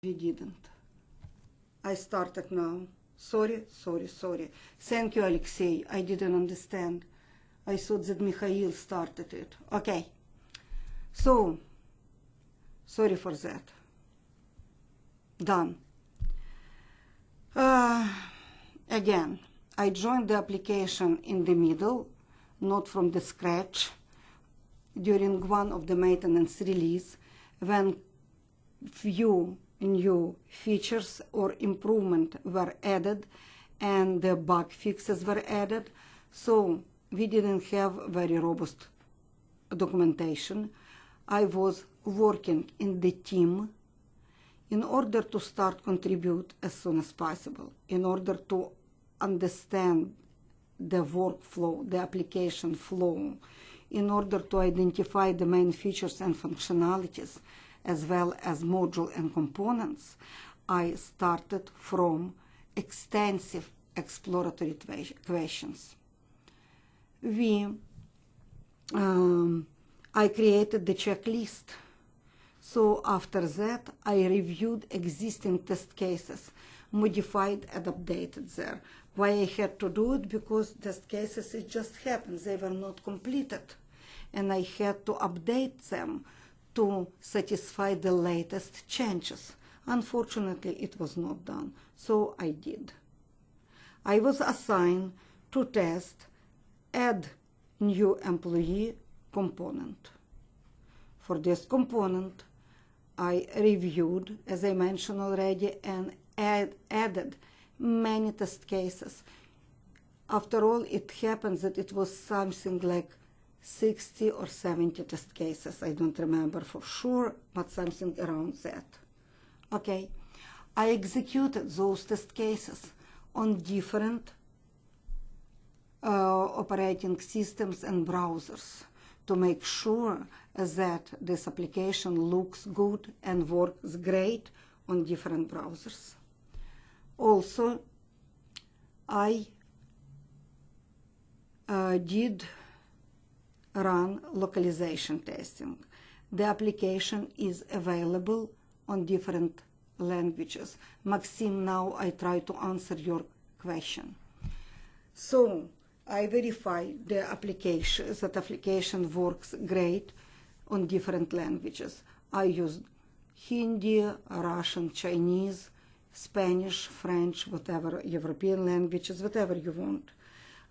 We didn't. I started now. Sorry. Thank you, Alexei. I didn't understand. I thought that Mikhail started it. Okay. So, sorry for that. Done. Again, I joined the application in the middle, not from the scratch, during one of the maintenance release, when few new features or improvement were added and the bug fixes were added. So we didn't have very robust documentation. I was working in the team in order to start contribute as soon as possible, in order to understand the workflow, the application flow, in order to identify the main features and functionalities, as well as module and components. I started from extensive exploratory questions. I created the checklist. So after that, I reviewed existing test cases, modified and updated there. Why I had to do it? Because test cases, it just happened. They were not completed. And I had to update them to satisfy the latest changes. Unfortunately, it was not done. So I did. I was assigned to test add new employee component. For this component, I reviewed, as I mentioned already, and added many test cases. After all, it happens that it was something like 60 or 70 test cases. I don't remember for sure, but something around that. Okay, I executed those test cases on different operating systems and browsers to make sure that this application looks good and works great on different browsers. Also, I did run localization testing. The application is available on different languages. Maxime, now I try to answer your question. So I verify the application, that application works great on different languages. I used Hindi, Russian, Chinese, Spanish, French, whatever, European languages, whatever you want.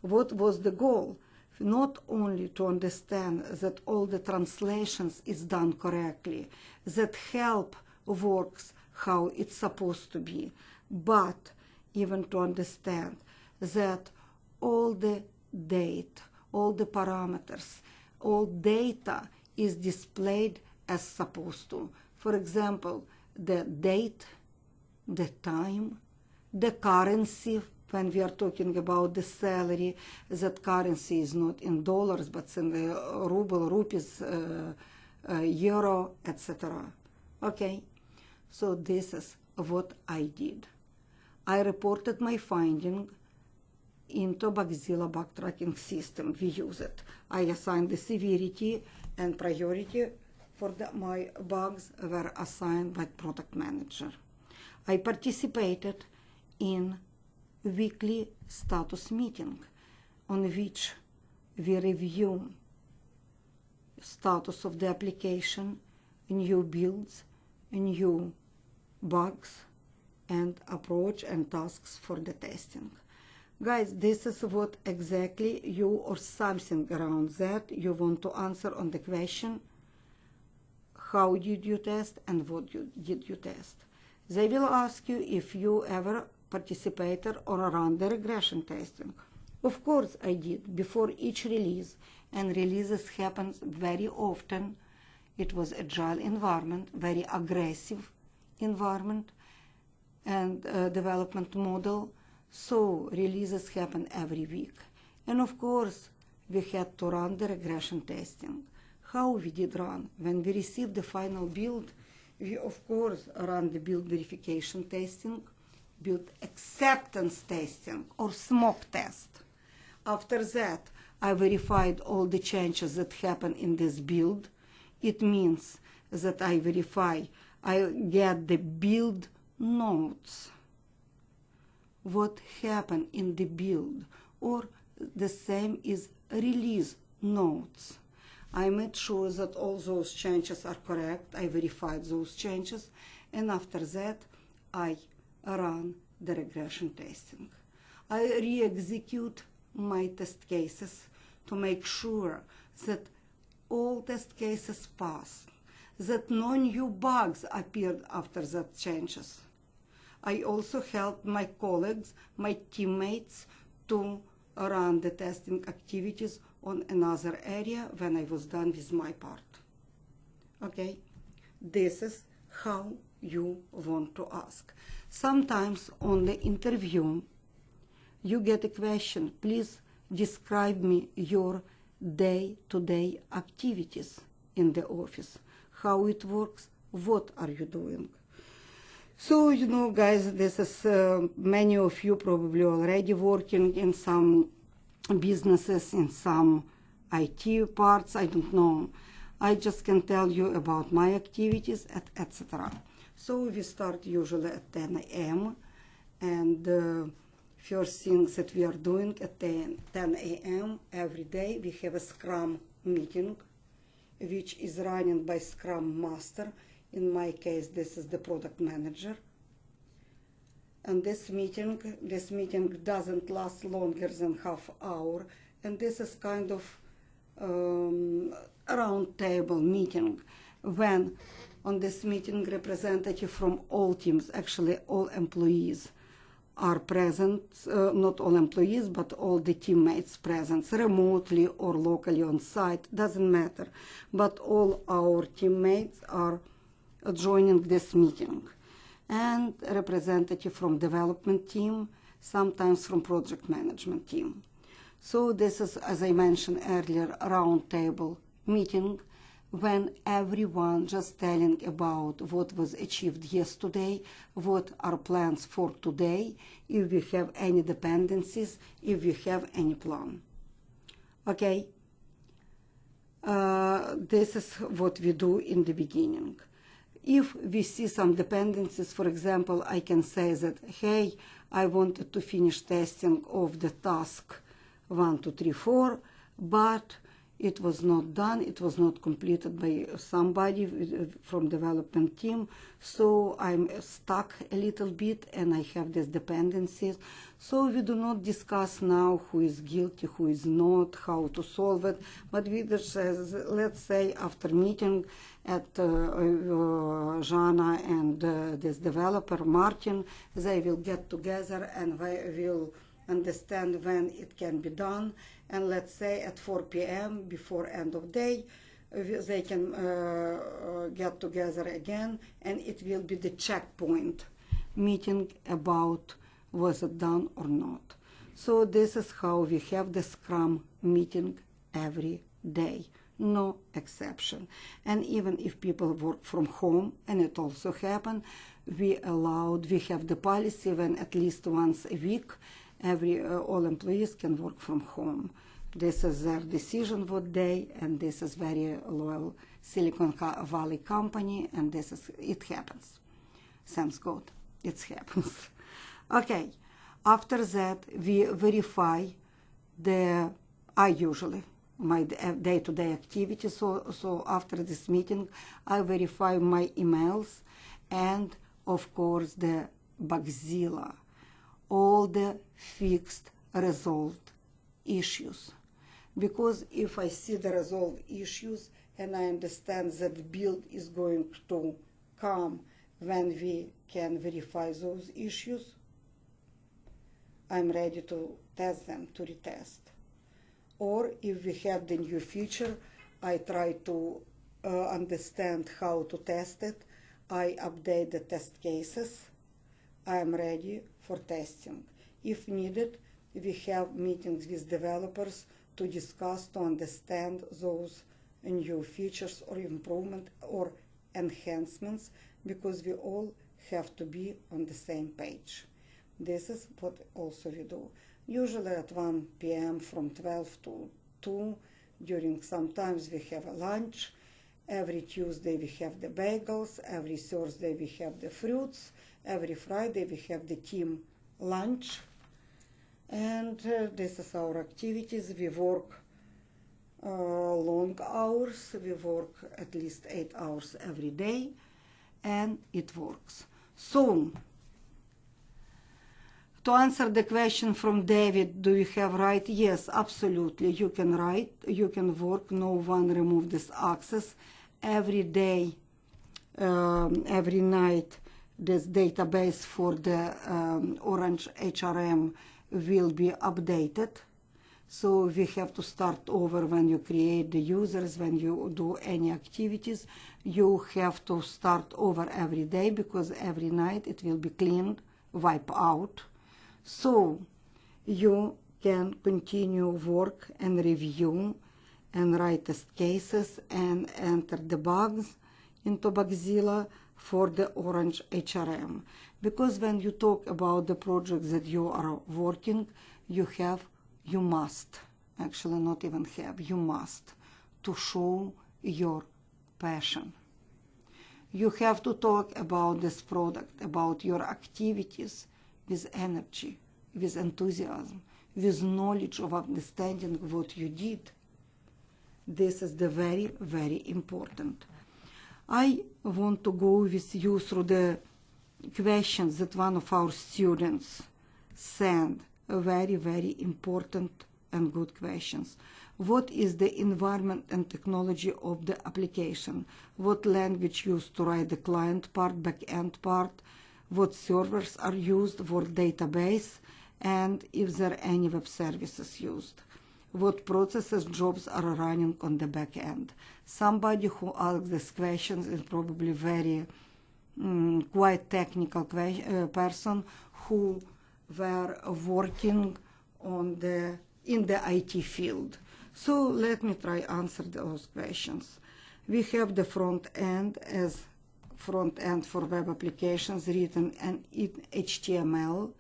What was the goal? Not only to understand that all the translations is done correctly, that help works how it's supposed to be, but even to understand that all the date, all the parameters, all data is displayed as supposed to. For example, the date, the time, the currency. When we are talking about the salary, that currency is not in dollars, but in the ruble, rupees, euro, etc. Okay, so this is what I did. I reported my finding into Bugzilla bug tracking system. We use it. I assigned the severity and priority for my bugs were assigned by product manager. I participated in weekly status meeting on which we review status of the application, new builds, new bugs, and approach and tasks for the testing. Guys, this is what exactly you or something around that you want to answer on the question, how did you test and what did you test? They will ask you if you ever participated or run the regression testing. Of course I did, before each release, and releases happens very often. It was agile environment, very aggressive environment and development model, so releases happen every week. And of course we had to run the regression testing. How we did run? When we received the final build, we of course ran the build verification testing, build acceptance testing or smoke test. After that, I verified all the changes that happen in this build. It means that I verify I get the build notes. What happened in the build, or the same is release notes. I made sure that all those changes are correct. I verified those changes, and after that I run the regression testing. I re-execute my test cases to make sure that all test cases pass, that no new bugs appeared after that changes. I also helped my colleagues, my teammates, to run the testing activities on another area when I was done with my part. Okay, this is how you want to ask. Sometimes on the interview, you get a question, please describe me your day-to-day activities in the office, how it works, what are you doing. So, you know, guys, this is many of you probably already working in some businesses, in some IT parts, I don't know. I just can tell you about my activities, etc. So we start usually at 10 a.m. and first thing that we are doing at 10 a.m. every day, we have a Scrum meeting, which is running by Scrum Master. In my case, this is the product manager. And this meeting doesn't last longer than half hour. And this is kind of round table meeting, when on this meeting representative from all teams, actually all employees, are present, not all employees, but all the teammates present, remotely or locally on site, doesn't matter. But all our teammates are joining this meeting. And a representative from development team, sometimes from project management team. So this is, as I mentioned earlier, a round table meeting, when everyone just telling about what was achieved yesterday, what are plans for today, if we have any dependencies, if we have any plan. Okay, this is what we do in the beginning. If we see some dependencies, for example, I can say that, hey, I wanted to finish testing of the task 1, 2, 3, 4, but it was not done, it was not completed by somebody from development team, so I'm stuck a little bit and I have these dependencies. So we do not discuss now who is guilty, who is not, how to solve it, but we just, let's say after meeting at Janna and this developer Martin, they will get together and we will understand when it can be done, and let's say at 4 p.m. before end of day they can get together again, and it will be the checkpoint meeting about was it done or not. So this is how we have the Scrum meeting every day, no exception. And even if people work from home, and it also happened, we have the policy when at least once a week all employees can work from home. This is their decision what day, and this is very loyal Silicon Valley company, and this is, it happens. Thanks God, it happens. Okay, after that we verify I usually, my day-to-day activities, so after this meeting I verify my emails and of course the Bugzilla, all the fixed, resolved issues. Because if I see the resolved issues and I understand that build is going to come when we can verify those issues, I'm ready to test them, to retest. Or if we have the new feature, I try to understand how to test it. I update the test cases. I am ready for testing. If needed, we have meetings with developers to discuss, to understand those new features or improvement or enhancements, because we all have to be on the same page. This is what also we do. Usually at 1 p.m. from 12 to 2, during sometimes we have a lunch, Every Tuesday we have the bagels, every Thursday we have the fruits, every Friday we have the team lunch. And this is our activities. We work long hours, we work at least 8 hours every day, and it works. So, to answer the question from David, do you have right? Yes, absolutely. You can write, you can work, no one remove this access. Every day, every night, this database for the Orange HRM will be updated. So we have to start over when you create the users, when you do any activities. You have to start over every day because every night it will be cleaned, wiped out. So you can continue work and review and write test cases and enter the bugs into Bugzilla for the Orange HRM. Because when you talk about the projects that you are working, you must, actually not even have, you must to show your passion. You have to talk about this product, about your activities with energy, with enthusiasm, with knowledge of understanding what you did. This is the very, very important. I want to go with you through the questions that one of our students sent. Very, very important and good questions. What is the environment and technology of the application? What language used to write the client part, back-end part? What servers are used for database? And if there are any web services used? What processes, jobs are running on the back end? Somebody who asks these questions is probably very quite technical person who were working in the IT field. So let me try answer those questions. We have the front end as front end for web applications written in HTML,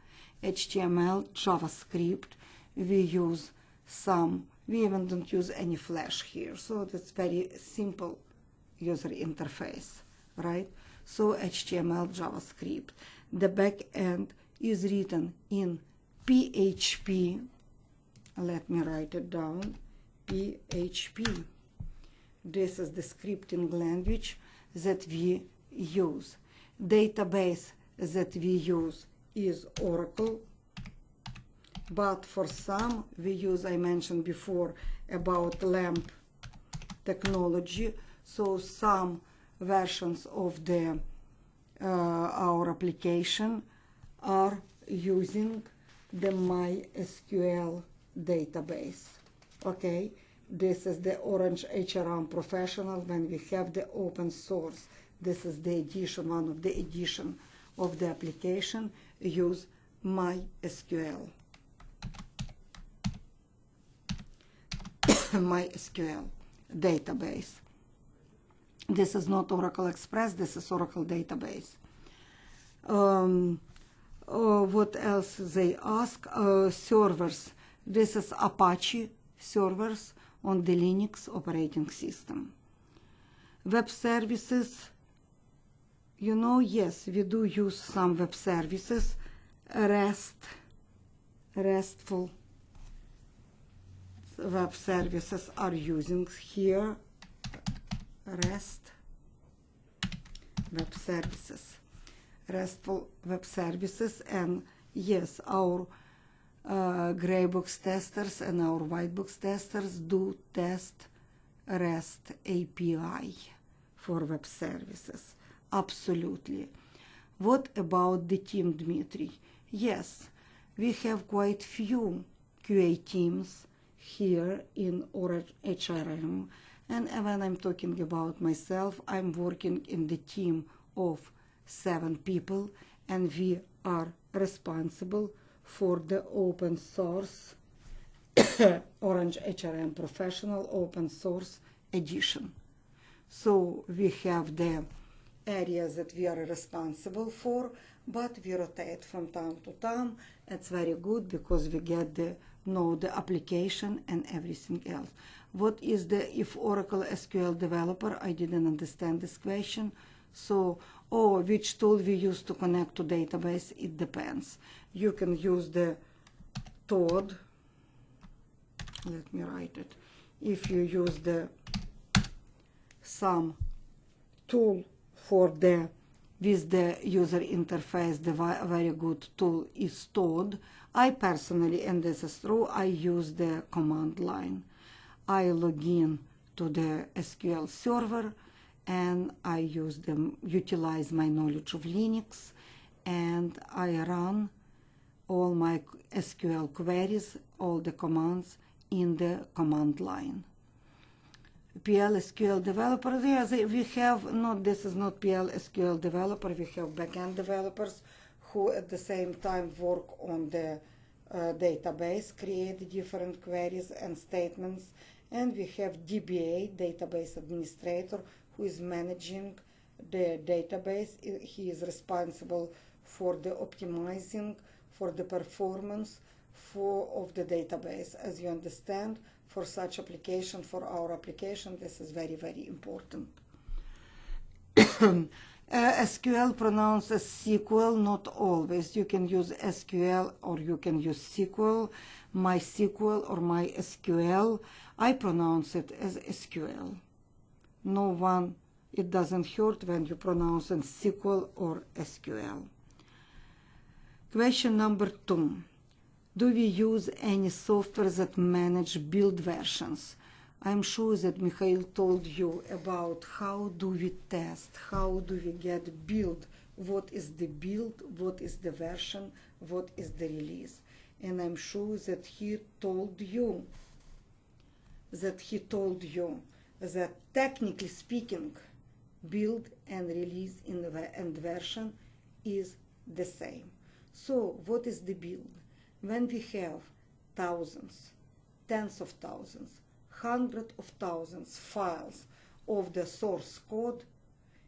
JavaScript. We use we even don't use any Flash here, so that's very simple user interface, right? So HTML, JavaScript. The back end is written in PHP. Let me write it down. PHP. This is the scripting language that we use. Database that we use is Oracle. But for some, we use, I mentioned before, about LAMP technology. So some versions of our application are using the MySQL database. Okay, this is the Orange HRM Professional. When we have the open source, this is the edition, one of the edition of the application, use MySQL. MySQL database. This is not Oracle Express, this is Oracle database. What else they ask? Servers. This is Apache servers on the Linux operating system. Web services. You know, yes, we do use some web services. RESTful web services are using here. REST web services, RESTful web services, and yes, our gray box testers and our white box testers do test REST API for web services. Absolutely. What about the team, Dmitry? Yes, we have quite few QA teams here in Orange HRM. And when I'm talking about myself, I'm working in the team of 7 people, and we are responsible for the open source Orange HRM Professional Open Source Edition. So we have the areas that we are responsible for, but we rotate from time to time. It's very good because we get know the application and everything else. What is the if Oracle SQL developer? I didn't understand this question. So, which tool we use to connect to database? It depends. You can use the Toad. Let me write it. If you use some tool for with the user interface, the very good tool is Toad. I personally, and this is true, I use the command line. I log in to the SQL server and I utilize my knowledge of Linux, and I run all my SQL queries, all the commands in the command line. PL SQL developer, yes, we have not, this is not PL SQL developer, we have backend developers who at the same time work on the database, create different queries and statements, and we have DBA, database administrator, who is managing the database. He is responsible for the optimizing, for the performance of the database. As you understand, for such application, for our application, this is very, very important. SQL pronounced as SQL, not always. You can use SQL or you can use SQL, MySQL or MySQL. I pronounce it as SQL. No one, it doesn't hurt when you pronounce it SQL or SQL. Question number 2. Do we use any software that manage build versions? I'm sure that Mikhail told you about how do we test, how do we get build, what is the build, what is the version, what is the release. And I'm sure that he told you that technically speaking, build and release and version is the same. So what is the build? When we have thousands, tens of thousands, hundreds of thousands files of the source code,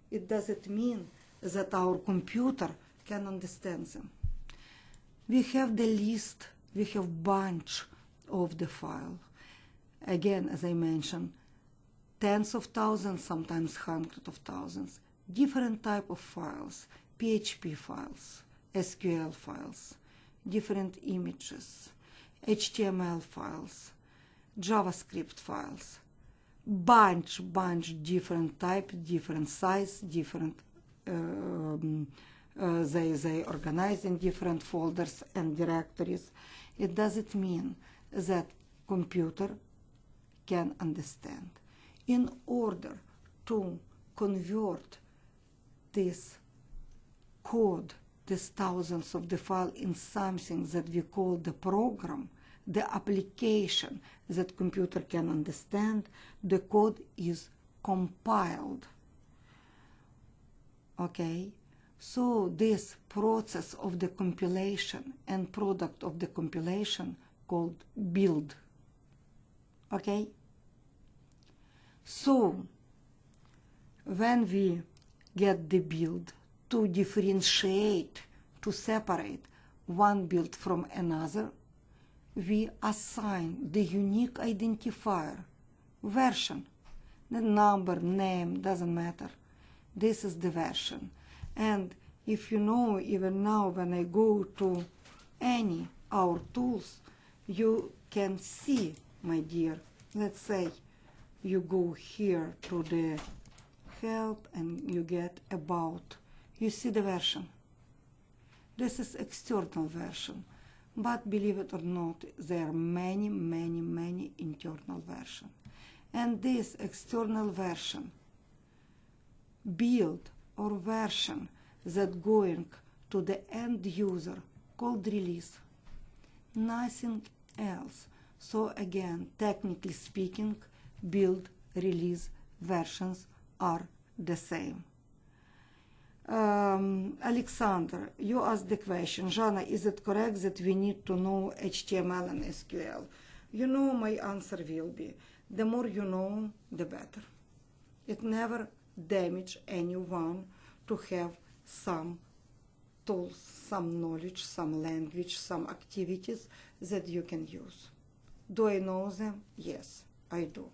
it doesn't mean that our computer can understand them. We have the list, we have bunch of the file. Again, as I mentioned, tens of thousands, sometimes hundreds of thousands, different type of files, PHP files, SQL files, different images, HTML files, JavaScript files, bunch different type, different size, different they organize in different folders and directories. It doesn't mean that computer can understand. In order to convert this code, these thousands of the file, in something that we call the program, the application that computer can understand, the code is compiled. Okay? So this process of the compilation and product of the compilation called build. Okay? So when we get the build, to differentiate, to separate one build from another, we assign the unique identifier, version, the number, name, doesn't matter. This is the version. And if you know, even now when I go to any our tools, you can see, my dear, let's say you go here to the help and you get about. You see the version. This is external version. But believe it or not, there are many internal versions. And this external version, build or version that going to the end user called release. Nothing else. So again, technically speaking, build, release versions are the same. Alexander, you asked the question, Janna, is it correct that we need to know HTML and SQL? You know, my answer will be, the more you know, the better. It never damage anyone to have some tools, some knowledge, some language, some activities that you can use. Do I know them? Yes, I do.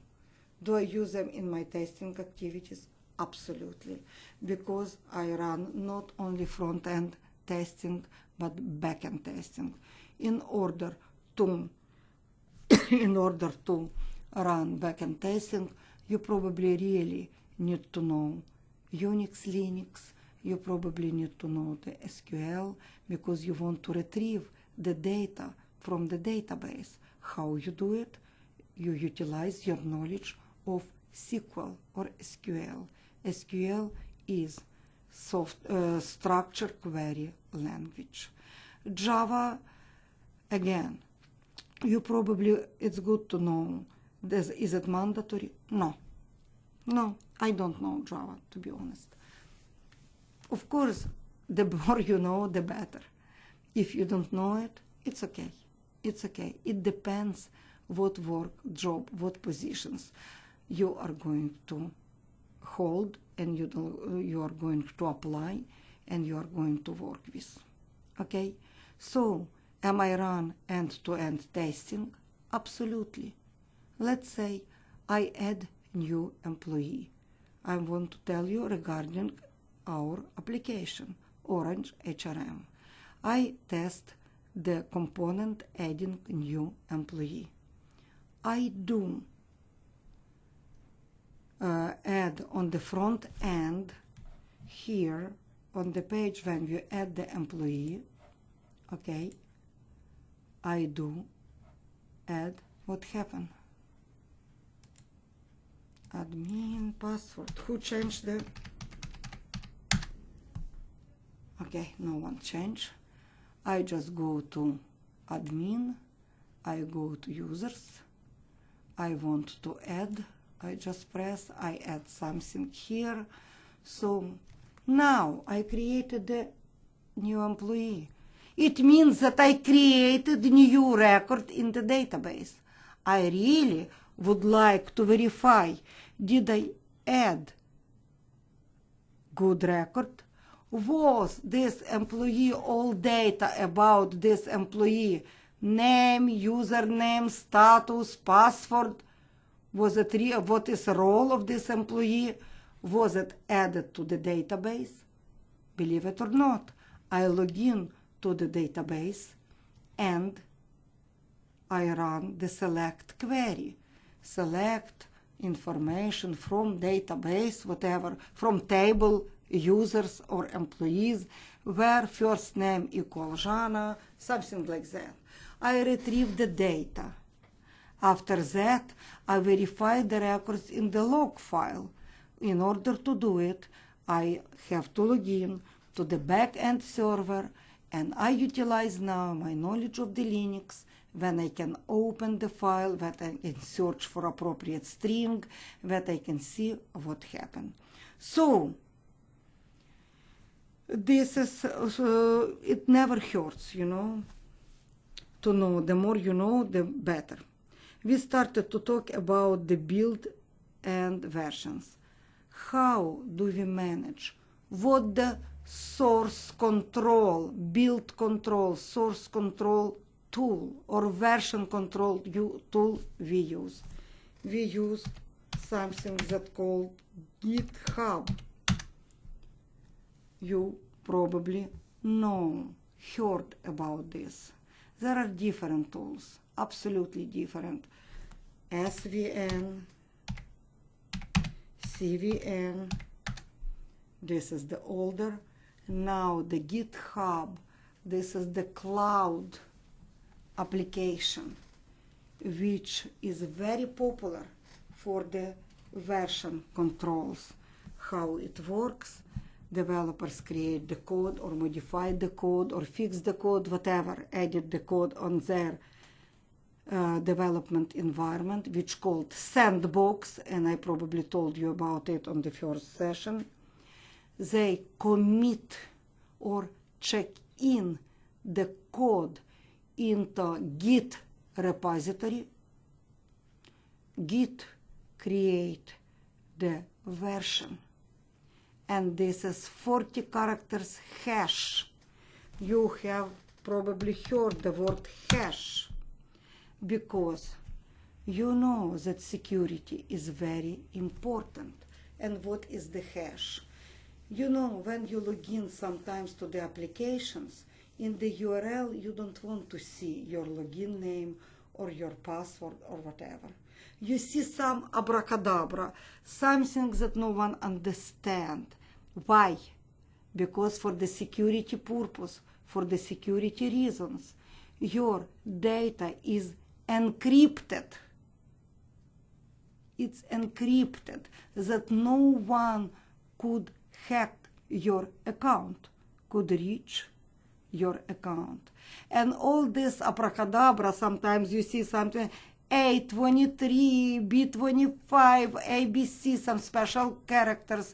Do I use them in my testing activities? Absolutely, because I run not only front-end testing, but back-end testing. In order to run back-end testing, you probably really need to know Unix, Linux. You probably need to know the SQL, because you want to retrieve the data from the database. How you do it? You utilize your knowledge of SQL or SQL. SQL is structured query language. Java, again, it's good to know. Is it mandatory? No. No, I don't know Java, to be honest. Of course, the more you know, the better. If you don't know it, it's okay. It's okay. It depends what work, job, what positions you are going to hold, and you are going to apply, and you are going to work with. Okay? So, am I run end-to-end testing? Absolutely. Let's say I add new employee. I want to tell you regarding our application, Orange HRM. I test the component adding new employee. I do add on the front end here on the page when you add the employee, okay, I do add what happened. Admin password. Who changed the? Okay, no one changed. I just go to admin. I go to users. I want to add. I just press. I add something here. So now I created the new employee. It means that I created a new record in the database. I really would like to verify, did I add good record? Was this employee all data about this employee? Name, username, status, password? Was it what is the role of this employee? Was it added to the database? Believe it or not, I log in to the database and I run the select query. Select information from database, whatever, from table, users or employees, where first name equals Janna, something like that. I retrieve the data. After that, I verify the records in the log file. In order to do it, I have to log in to the back-end server, and I utilize now my knowledge of the Linux when I can open the file, that I can search for appropriate string, that I can see what happened. So, this is, it never hurts, you know, to know. The more you know, the better. We started to talk about the build and versions. How do we manage? What the source control, build control, source control tool or version control tool we use? We use something that's called GitHub. You probably heard about this. There are different tools, absolutely different. SVN, CVN, this is the older. Now the GitHub, this is the cloud application, which is very popular for the version controls. How it works: developers create the code or modify the code or fix the code, whatever, edit the code on their development environment, which called sandbox, and I probably told you about it on the first session. They commit or check in the code into Git repository. Git create the version, and this is 40 characters hash. You have probably heard the word hash because you know that security is very important. And what is the hash? You know, when you log in sometimes to the applications, in the URL you don't want to see your login name or your password or whatever. You see some abracadabra, something that no one understands. Why? Because for the security purpose, for the security reasons, your data is encrypted. It's encrypted that no one could hack your account, could reach your account. And all this abracadabra, sometimes you see something, A23, B25, ABC, some special characters,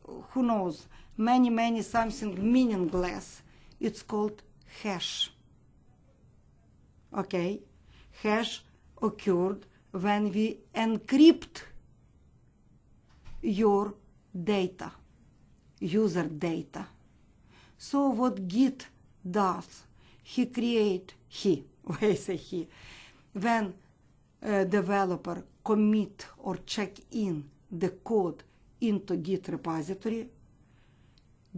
who knows, many, something meaningless. It's called hash. Okay? Hash occurred when we encrypt your data, user data. So what Git does, when a developer commit or check in the code into Git repository,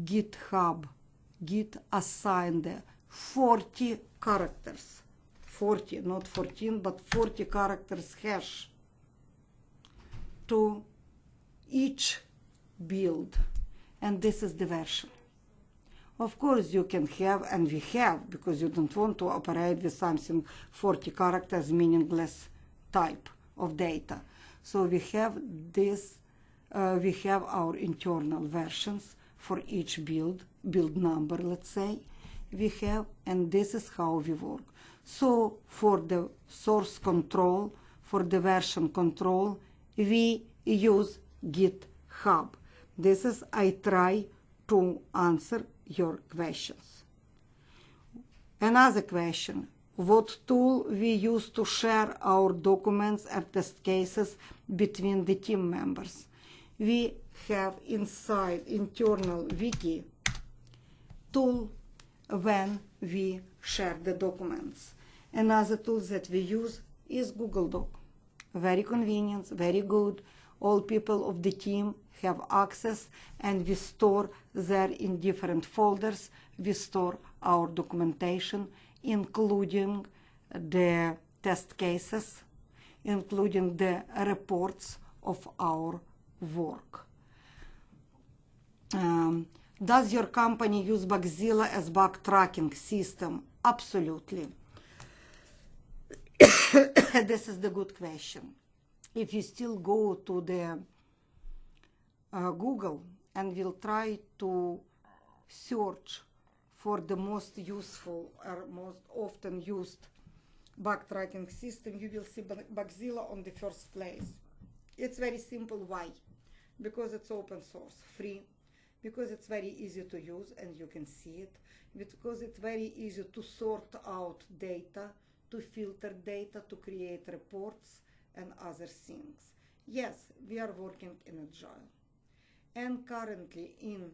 Git assign the 40 characters, 40, not 14, but 40 characters hash to each build, and this is the version. Of course, you can have, and we have, because you don't want to operate with something 40 characters meaningless type of data. So we have this, we have our internal versions for each build number, let's say, we have, and this is how we work. So for the source control, for the version control, we use GitHub. This is, I try to answer your questions. Another question, what tool we use to share our documents and test cases between the team members? We have inside internal wiki tool when we share the documents. Another tool that we use is Google Doc. Very convenient, very good. All people of the team have access, and we store there in different folders. We store our documentation, including the test cases, including the reports of our work. Does your company use Bugzilla as bug tracking system? Absolutely. This is the good question. If you still go to the Google and will try to search for the most useful or most often used bug tracking system, you will see Bugzilla on the first place. It's very simple. Why? Because it's open source, free, because it's very easy to use and you can see it, because it's very easy to sort out data, to filter data, to create reports and other things. Yes, we are working in Agile. And currently in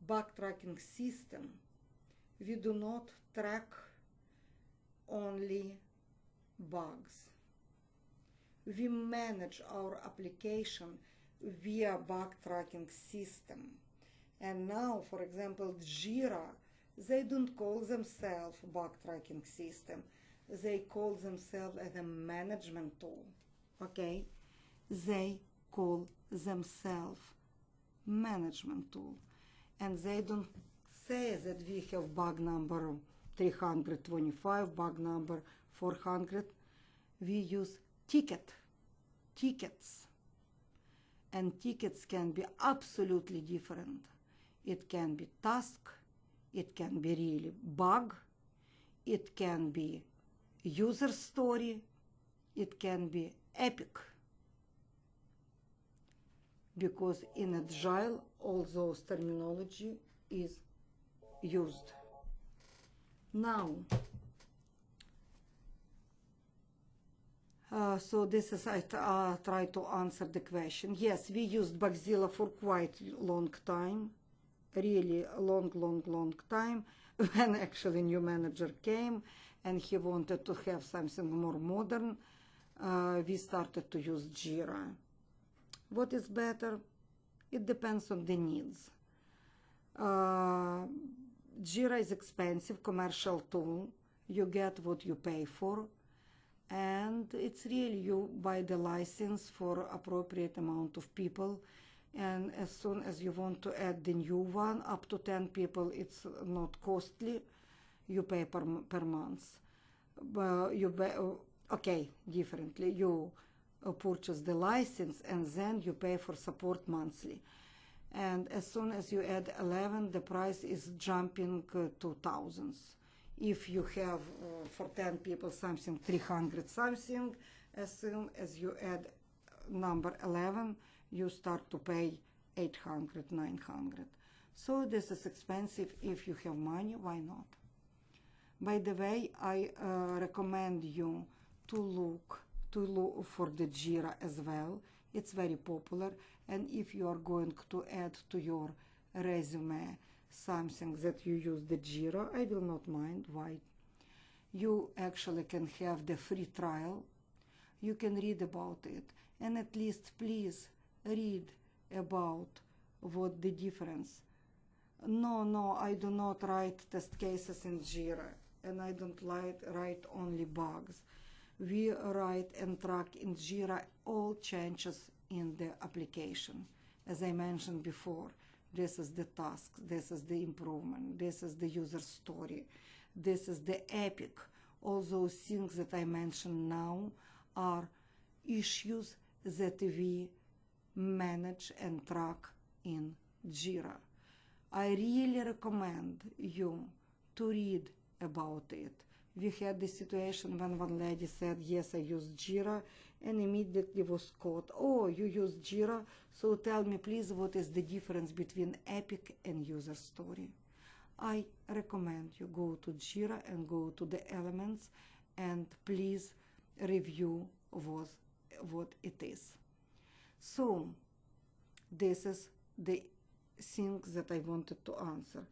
bug tracking system, we do not track only bugs. We manage our application via bug tracking system. And now, for example, Jira, they don't call themselves bug tracking system. They call themselves as a management tool. Okay? They call themselves management tool. And they don't say that we have bug number 325, bug number 400. We use tickets. And tickets can be absolutely different. It can be task, it can be really bug, it can be user story, it can be epic. Because in Agile, all those terminology is used. Now, So this is, I try to answer the question. Yes, we used Bugzilla for quite long time, really long time, when actually new manager came and he wanted to have something more modern. We started to use Jira. What is better? It depends on the needs. Jira is expensive commercial tool. You get what you pay for, and it's really you buy the license for appropriate amount of people, and as soon as you want to add the new one up to 10 people, it's not costly. You pay per month. Okay, differently. You purchase the license and then you pay for support monthly. And as soon as you add 11, the price is jumping to thousands. If you have for 10 people something 300 something, as soon as you add number 11, you start to pay 800, 900. So this is expensive. If you have money, why not? By the way, I recommend you to look for the Jira as well. It's very popular, and if you are going to add to your resume something that you use the Jira, I will not mind. Why? You actually can have the free trial. You can read about it, and at least please read about what the difference. No, I do not write test cases in Jira, and I don't write only bugs. We write and track in Jira all changes in the application. As I mentioned before, this is the task, this is the improvement, this is the user story, this is the epic. All those things that I mentioned now are issues that we manage and track in Jira. I really recommend you to read about it. We had the situation when one lady said, yes, I use Jira, and immediately was caught. Oh, you use Jira? So tell me, please, what is the difference between Epic and user story? I recommend you go to Jira and go to the elements and please review what it is. So this is the things that I wanted to answer.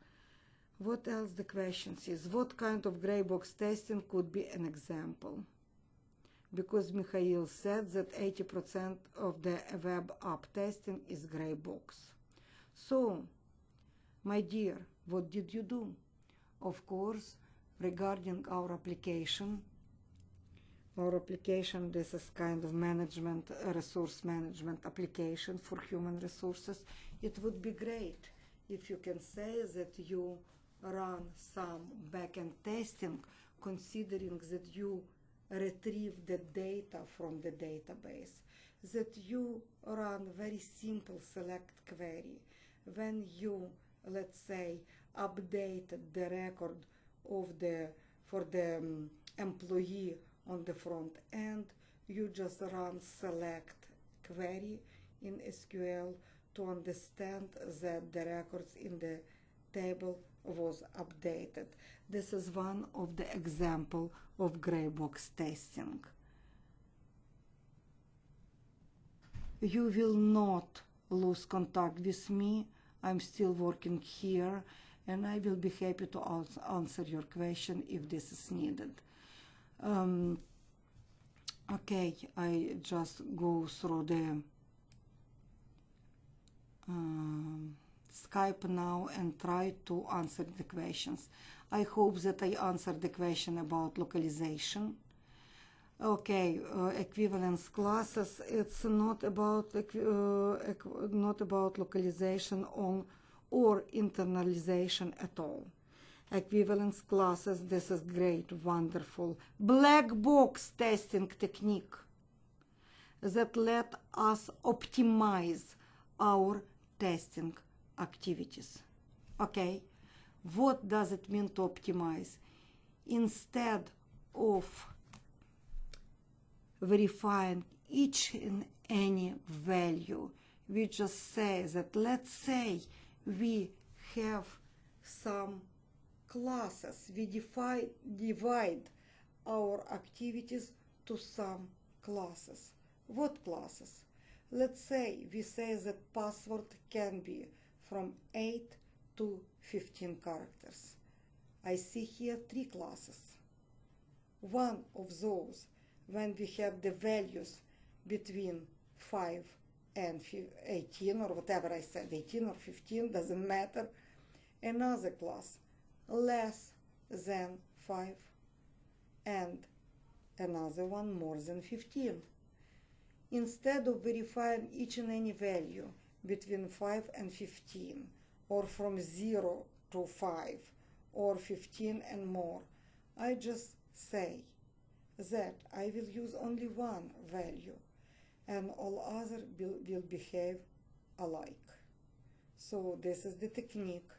What else the questions is? What kind of gray box testing could be an example? Because Mikhail said that 80% of the web app testing is gray box. So, my dear, what did you do? Of course, regarding our application, this is kind of management, resource management application for human resources. It would be great if you can say that you run some backend testing, considering that you retrieve the data from the database, that you run very simple select query. When you, let's say, update the record of for the employee on the front end, you just run select query in SQL to understand that the records in the table was updated. This is one of the example of gray box testing. You will not lose contact with me. I'm still working here, and I will be happy to answer your question if this is needed. Okay, I just go through the Skype now and try to answer the questions. I hope that I answered the question about localization. Okay, equivalence classes. It's not about localization or internalization at all. Equivalence classes. This is great, wonderful black box testing technique that let us optimize our testing activities. Okay, what does it mean to optimize? Instead of verifying each and any value, we just say that, let's say we have some classes, we divide our activities to some classes. What classes? Let's say we say that password can be from 8 to 15 characters. I see here 3 classes. One of those, when we have the values between 5 and 18, or whatever I said, 18 or 15, doesn't matter. Another class, less than 5, and another one more than 15. Instead of verifying each and any value between 5 and 15, or from 0 to 5, or 15 and more, I just say that I will use only one value and all other will behave alike. So this is the technique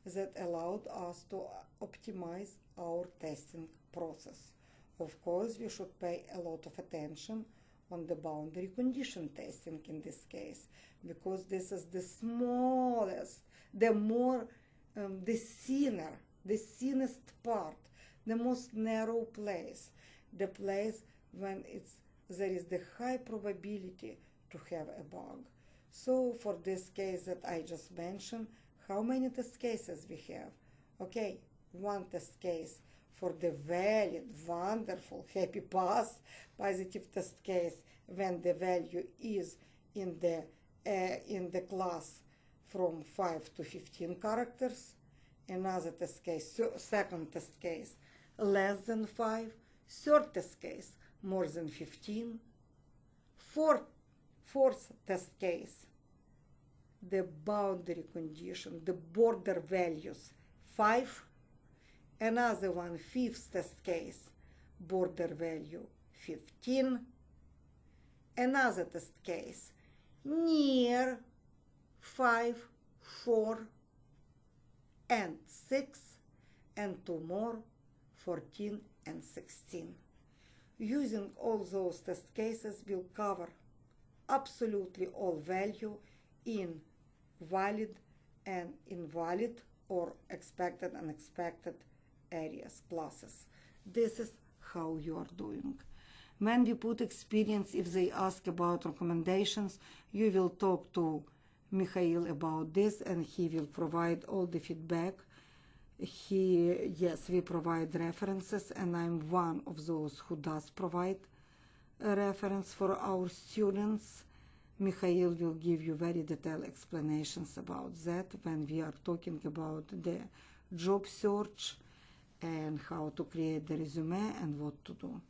that allowed us to optimize our testing process. Of course, we should pay a lot of attention on the boundary condition testing in this case, because this is the smallest, the thinnest part, the most narrow place, the place when there is the high probability to have a bug. So for this case that I just mentioned, how many test cases we have? Okay, one test case for the valid, wonderful, happy pass, positive test case when the value is in the class from 5 to 15 characters. Another test case, second test case, less than 5. Third test case, more than 15. Fourth test case, the boundary condition, the border values, 5. Another one, fifth test case, border value 15. Another test case, near 5, 4, and 6, and 2 more, 14 and 16. Using all those test cases will cover absolutely all value in valid and invalid or expected and unexpected areas, classes. This is how you are doing. When we put experience, if they ask about recommendations, you will talk to Mikhail about this and he will provide all the feedback. Yes, we provide references and I'm one of those who does provide a reference for our students. Mikhail will give you very detailed explanations about that when we are talking about the job search and how to create the resume and what to do.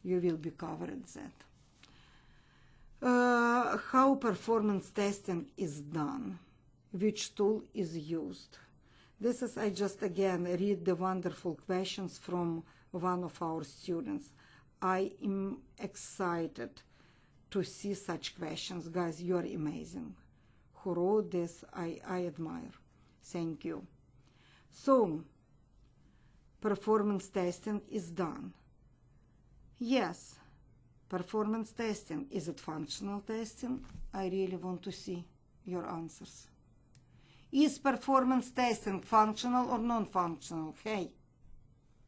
You will be covered that. How performance testing is done, which tool is used. This is, I just again read the wonderful questions from one of our students. I am excited to see such questions. Guys, you are amazing. Who wrote this, I admire. Thank you. So, performance testing is done. Yes, performance testing. Is it functional testing? I really want to see your answers. Is performance testing functional or non-functional? Hey,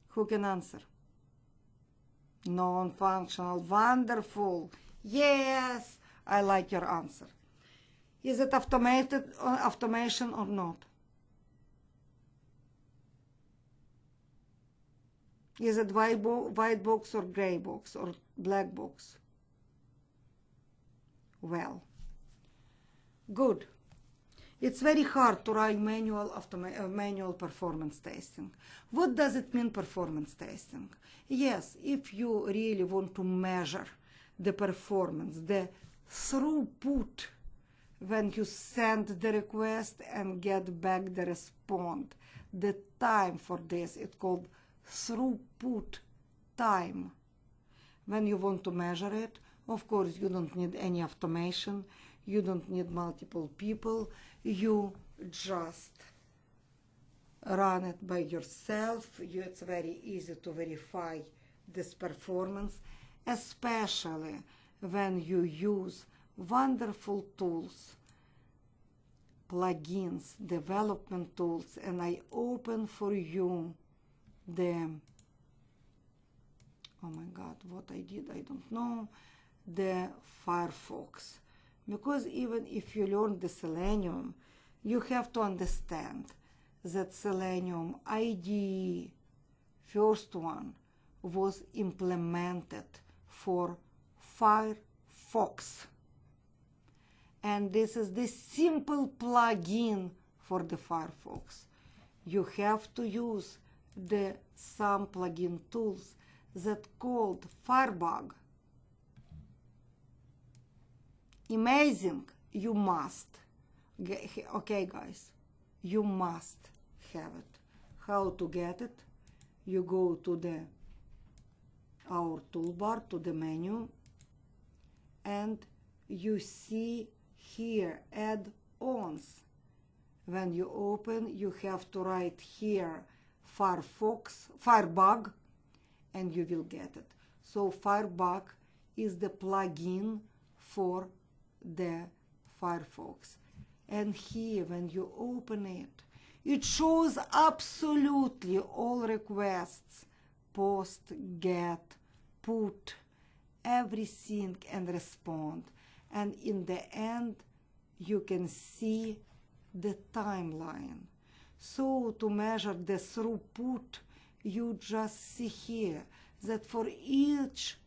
who can answer? Non-functional. Wonderful. Yes, I like your answer. Is it automation or not? Is it white box or gray box or black box? Well, good. It's very hard to write manual performance testing. What does it mean, performance testing? Yes, if you really want to measure the performance, the throughput, when you send the request and get back the response, the time for this, it's called throughput time. When you want to measure it, of course, you don't need any automation, you don't need multiple people, you just run it by yourself. It's very easy to verify this performance, especially when you use wonderful tools, plugins, development tools, and I open for you the oh my God, what I did, I don't know, the Firefox. Because even if you learn the Selenium, you have to understand that Selenium IDE, first one, was implemented for Firefox. And this is the simple plugin for the Firefox. You have to use some plugin tools that called Firebug. Amazing, you must. Okay, guys, you must have it. How to get it? You go to our toolbar, to the menu, and you see here add-ons. When you open, you have to write here Firebug, and you will get it. So Firebug is the plugin for the Firefox. And here, when you open it, it shows absolutely all requests, post, get, put, everything, and respond. And in the end, you can see the timeline. So to measure the throughput, you just see here that for each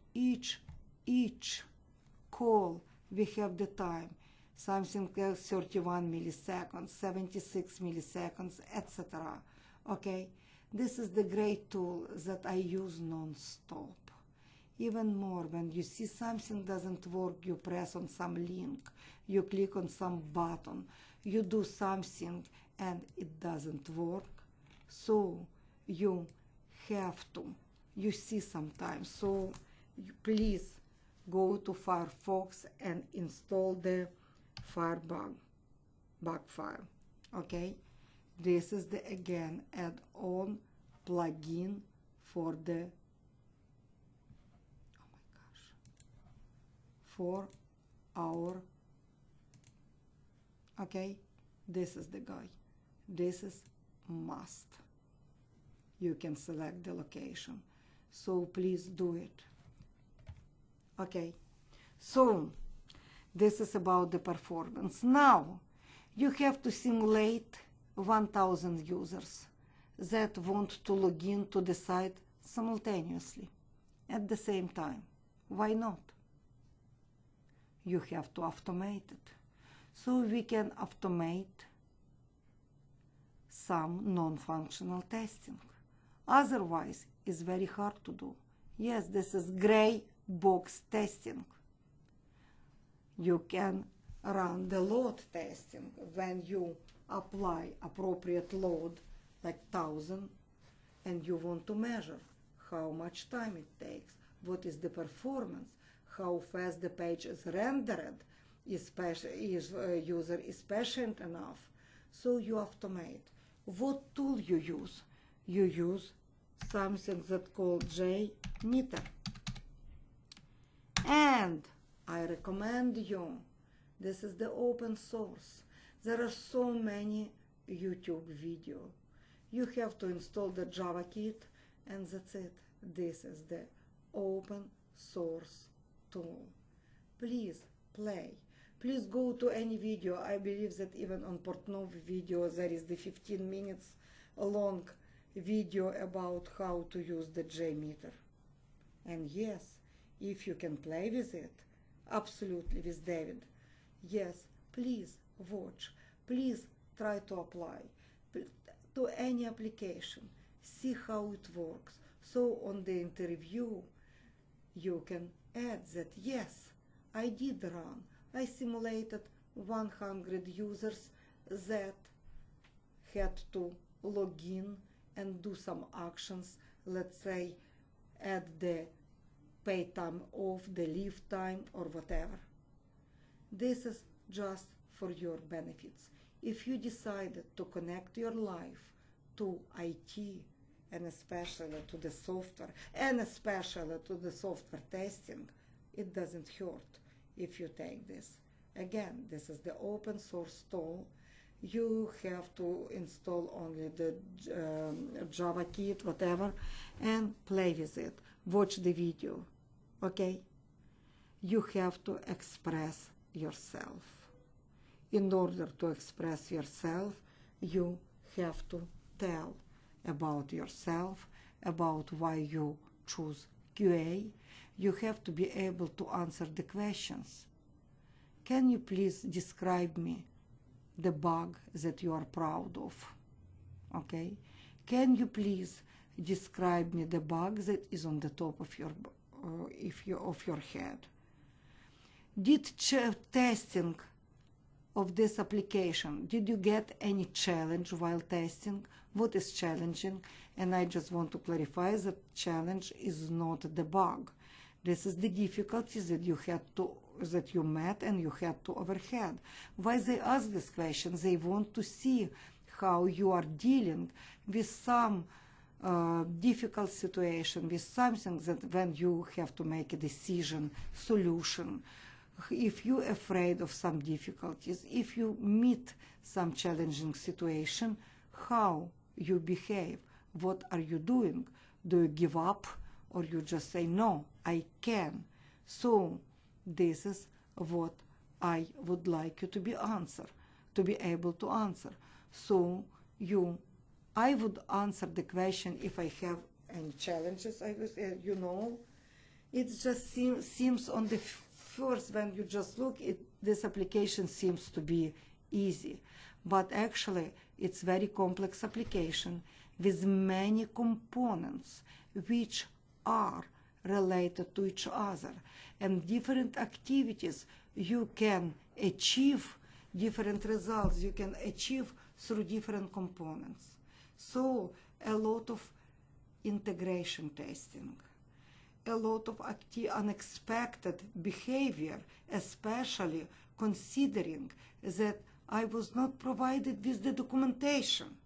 call, we have the time. Something else 31 milliseconds, 76 milliseconds, etc. Okay? This is the great tool that I use non-stop. Even more, when you see something doesn't work, you press on some link, you click on some button, you do something and it doesn't work. So you have to, you see sometimes. So please go to Firefox and install the Firebug file. Okay? This is the, again, add-on plugin for the, for our, okay, this is the guy. This is must. You can select the location. So please do it. Okay, so this is about the performance. Now, you have to simulate 1,000 users that want to log in to the site simultaneously at the same time. Why not? You have to automate it. So we can automate some non-functional testing. Otherwise, it's very hard to do. Yes, this is gray box testing. You can run the load testing when you apply appropriate load, like 1,000, and you want to measure how much time it takes, what is the performance, how fast the page is rendered, is user is patient enough. So you automate. What tool you use? You use something that called JMeter. And I recommend you, this is the open source. There are so many YouTube videos. You have to install the Java kit, and that's it. This is the open source tool. Please play. Please go to any video. I believe that even on Portnoy video there is the 15 minutes long video about how to use the JMeter. And yes, if you can play with it, absolutely with David, yes, please watch. Please try to apply to any application. See how it works. So on the interview, you can add that, yes, I did run. I simulated 100 users that had to log in and do some actions, let's say add the pay time off, the leave time, or whatever. This is just for your benefits. If you decided to connect your life to IT, and especially to the software, and especially to the software testing, it doesn't hurt if you take this. Again, this is the open source tool. You have to install only the Java kit, whatever, and play with it. watch the video, okay? You have to express yourself. In order to express yourself, you have to tell about yourself, about why you choose QA. You have to be able to answer the questions. Can you please describe me the bug that you are proud of? Okay? Can you please describe me the bug that is on the top of your head? Did testing of this application, did you get any challenge while testing? What is challenging? And I just want to clarify that challenge is not the bug. This is the difficulties that you met and you had to overcome. Why they ask this question? They want to see how you are dealing with some difficult situation, with something that when you have to make a decision, solution. If you're afraid of some difficulties, if you meet some challenging situation, how you behave, what are you doing? Do you give up or you just say, no, I can? So this is what I would like you to be able to answer. So I would answer the question if I have any challenges. It just seems on the first, when you just look, this application seems to be easy, but actually it's very complex application with many components which are related to each other, and different activities you can achieve, different results you can achieve through different components. So a lot of integration testing, a lot of unexpected behavior, especially considering that I was not provided with the documentation.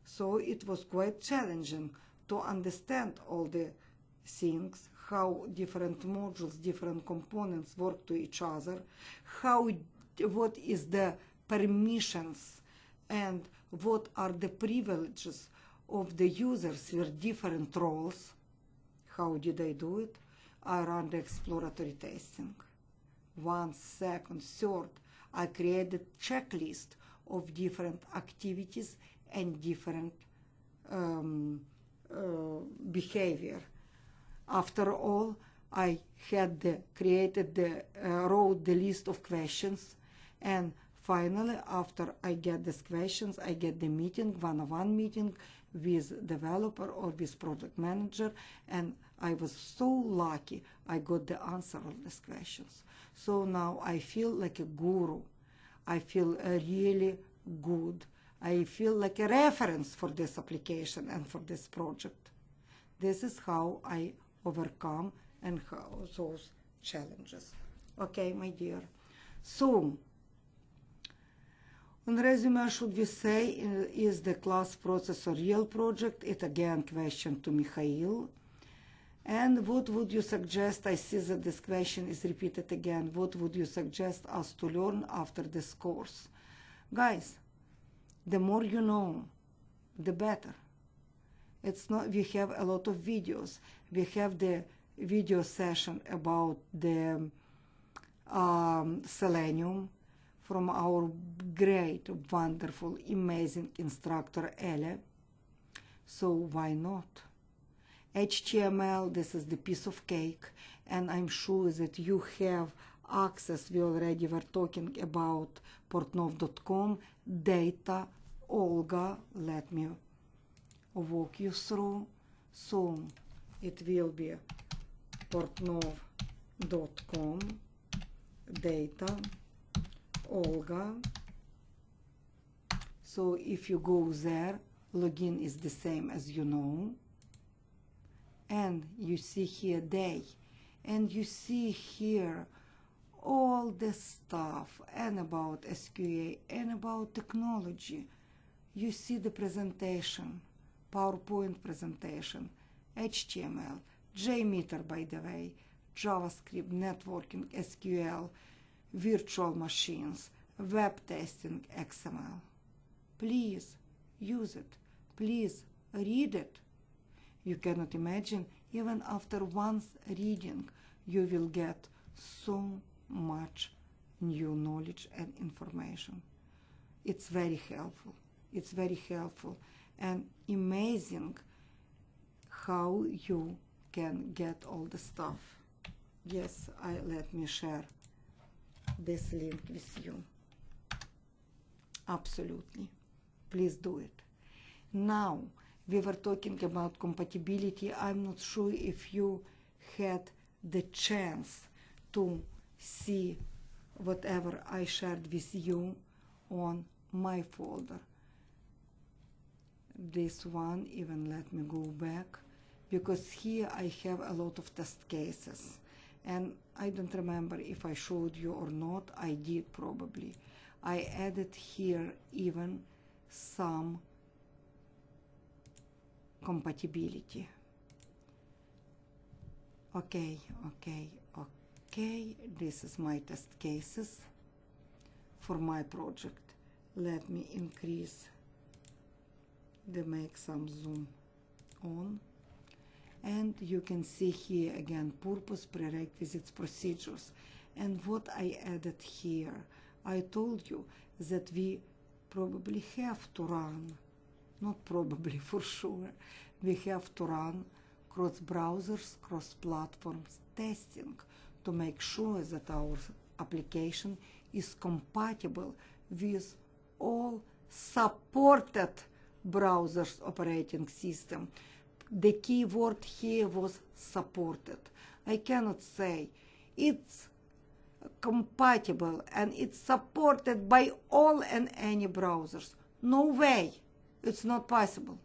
So it was quite challenging to understand all the things, how different modules, different components work to each other, what is the permissions and what are the privileges of the users with different roles. How did I do it? I ran the exploratory testing. 1, 2nd, 3rd, I created checklist of different activities and different behavior. After all, I had wrote the list of questions, and finally, after I get these questions, I get the meeting, one-on-one meeting with developer or with project manager, and I was so lucky I got the answer of these questions. So now I feel like a guru. I feel really good. I feel like a reference for this application and for this project. This is how I overcome and how those challenges. Okay, my dear. So, on resume, should we say, is the class process a real project? It again question to Mikhail. And what would you suggest? I see that this question is repeated again. What would you suggest us to learn after this course? Guys, the more you know, the better. It's not, we have a lot of videos. We have the video session about the Selenium from our great, wonderful, amazing instructor, Ele. So why not? HTML, this is the piece of cake, and I'm sure that you have access. We already were talking about portnov.com, data, Olga, let me walk you through. So it will be portnov.com, data, Olga. So if you go there, login is the same as you know. And you see here day, and you see here all the stuff and about SQA and about technology. You see the presentation, PowerPoint presentation, HTML, JMeter, by the way, JavaScript, networking, SQL, virtual machines, web testing, XML. Please use it. Please read it. You cannot imagine, even after once reading, you will get so much new knowledge and information. It's very helpful. It's very helpful and amazing how you can get all the stuff. Yes, let me share this link with you. Absolutely. Please do it. Now, we were talking about compatibility. I'm not sure if you had the chance to see whatever I shared with you on my folder. This one, even let me go back, because here I have a lot of test cases. And I don't remember if I showed you or not. I did probably. I added here even some compatibility. Okay. This is my test cases for my project. Let me increase make some zoom on. And you can see here again purpose, prerequisites, procedures. And what I added here, I told you that we probably have to run, not probably, for sure, we have to run cross browsers, cross platforms testing to make sure that our application is compatible with all supported browsers operating system. The key word here was supported. I cannot say it's compatible and it's supported by all and any browsers. No way. It's not possible.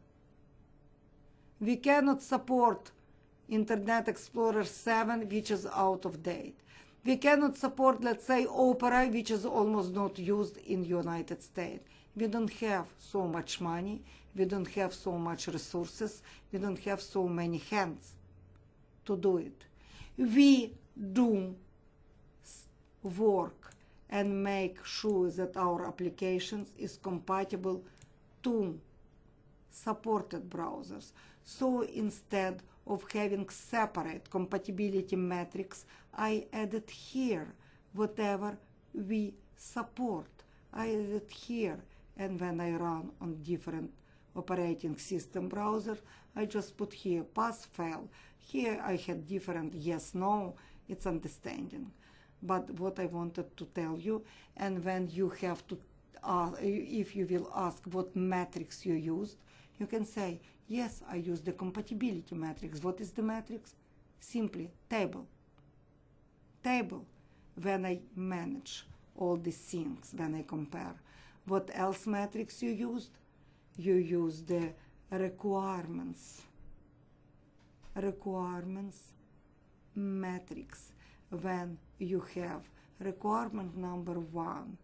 We cannot support Internet Explorer 7, which is out of date. We cannot support, let's say, Opera, which is almost not used in United States. We don't have so much money. We don't have so much resources. We don't have so many hands to do it. We do work and make sure that our applications is compatible to supported browsers. So instead of having separate compatibility metrics, I added here whatever we support. I added here, and when I run on different operating system browser, I just put here pass fail. Here I had different yes, no, it's understanding. But what I wanted to tell you, and when you have to, if you will ask what metrics you used, you can say, yes, I use the compatibility matrix. What is the matrix? Simply table. Table. When I manage all these things, when I compare. What else metrics you used? You use the requirements. Requirements matrix. When you have requirement number 1,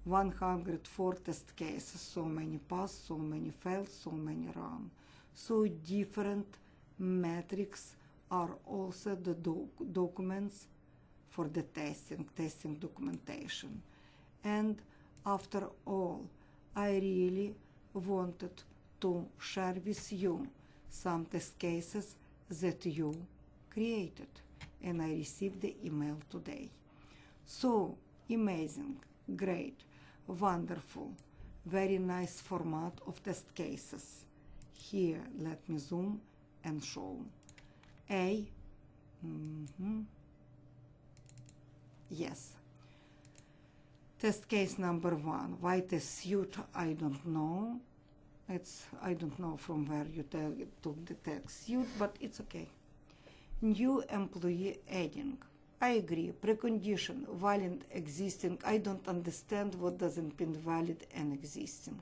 104 test cases, so many pass, so many fail, so many run. So different metrics are also the documents for the testing documentation. And after all, I really wanted to share with you some test cases that you created, and I received the email today. So amazing, great, wonderful, very nice format of test cases. Here, let me zoom and show. Yes. Test case number 1. Why test suite? I don't know. I don't know from where you took the test suite, but it's okay. New employee adding. I agree. Precondition, valid existing. I don't understand what doesn't mean valid and existing.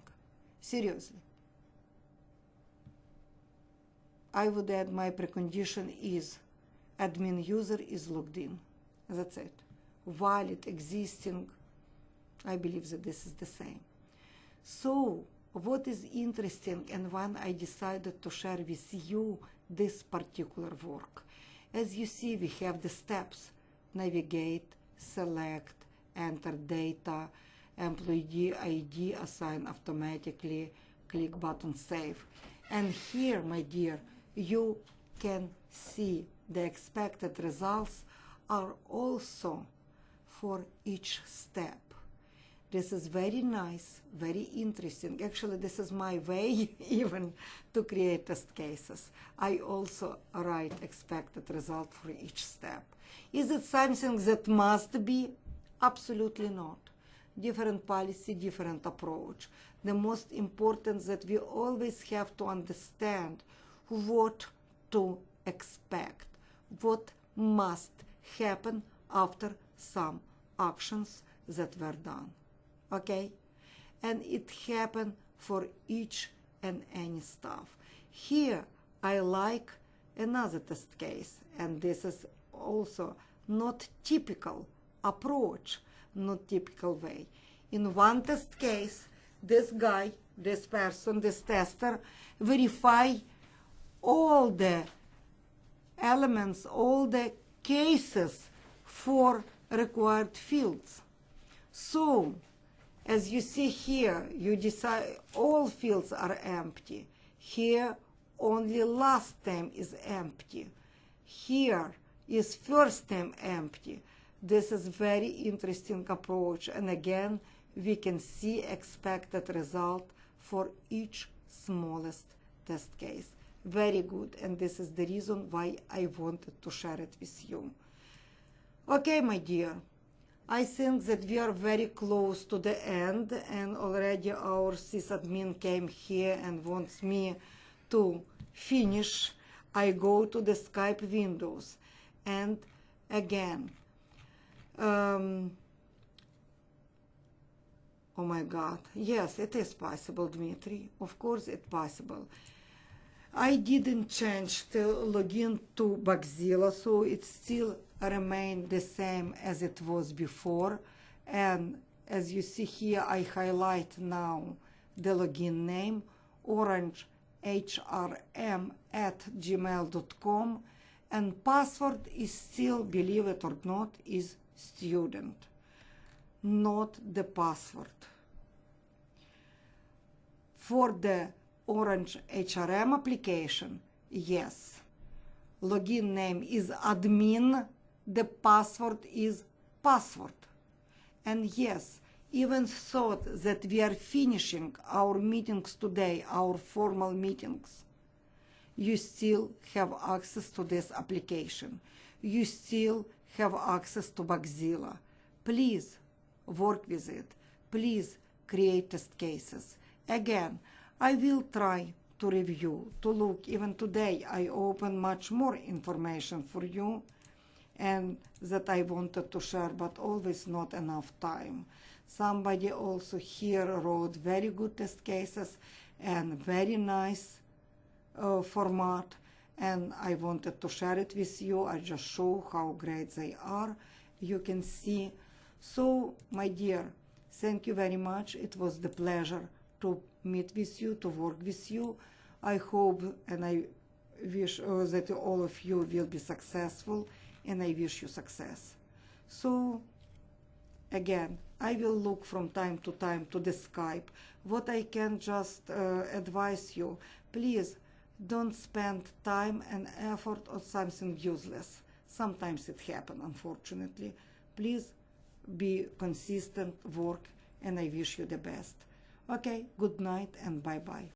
Seriously. I would add my precondition is admin user is logged in. That's it. Valid, existing. I believe that this is the same. So what is interesting, and when I decided to share with you this particular work, as you see, we have the steps: navigate, select, enter data, employee ID, assign automatically, click button save. And here, my dear, you can see the expected results are also for each step. This is very nice, very interesting. Actually, this is my way even to create test cases. I also write expected result for each step. Is it something that must be? Absolutely not. Different policy, different approach. The most important is that we always have to understand what to expect, what must happen after some actions that were done. Okay? And it happened for each and any stuff. Here I like another test case, and this is also not typical approach, not typical way. In one test case, this guy, this person, this tester verify all the elements, all the cases for required fields. So, as you see here, you decide all fields are empty. Here, only last name is empty. Here is first name empty. This is very interesting approach. And again, we can see expected result for each smallest test case. Very good. And this is the reason why I wanted to share it with you. Okay, my dear. I think that we are very close to the end, and already our sysadmin came here and wants me to finish. I go to the Skype windows, and again, oh my God, yes, it is possible, Dmitry. Of course it's possible. I didn't change the login to Bugzilla, so it still remained the same as it was before. And as you see here, I highlight now the login name, orangehrm@gmail.com, and password is still, believe it or not, is student, not the password. For the Orange HRM application, yes, login name is admin, the password is password. And yes, even thought that we are finishing our meetings today, our formal meetings, you still have access to this application. You still have access to Bugzilla. Please work with it. Please create test cases. Again, I will try to review, to look. Even today, I open much more information for you and that I wanted to share, but always not enough time. Somebody also here wrote very good test cases and very nice format, and I wanted to share it with you. I just show how great they are. You can see. So, my dear, thank you very much. It was the pleasure to meet with you, to work with you. I hope and I wish that all of you will be successful, and I wish you success. So, again, I will look from time to time to the Skype. What I can just advise you, please don't spend time and effort on something useless. Sometimes it happens, unfortunately. Please be consistent, work, and I wish you the best. Okay, good night and bye-bye.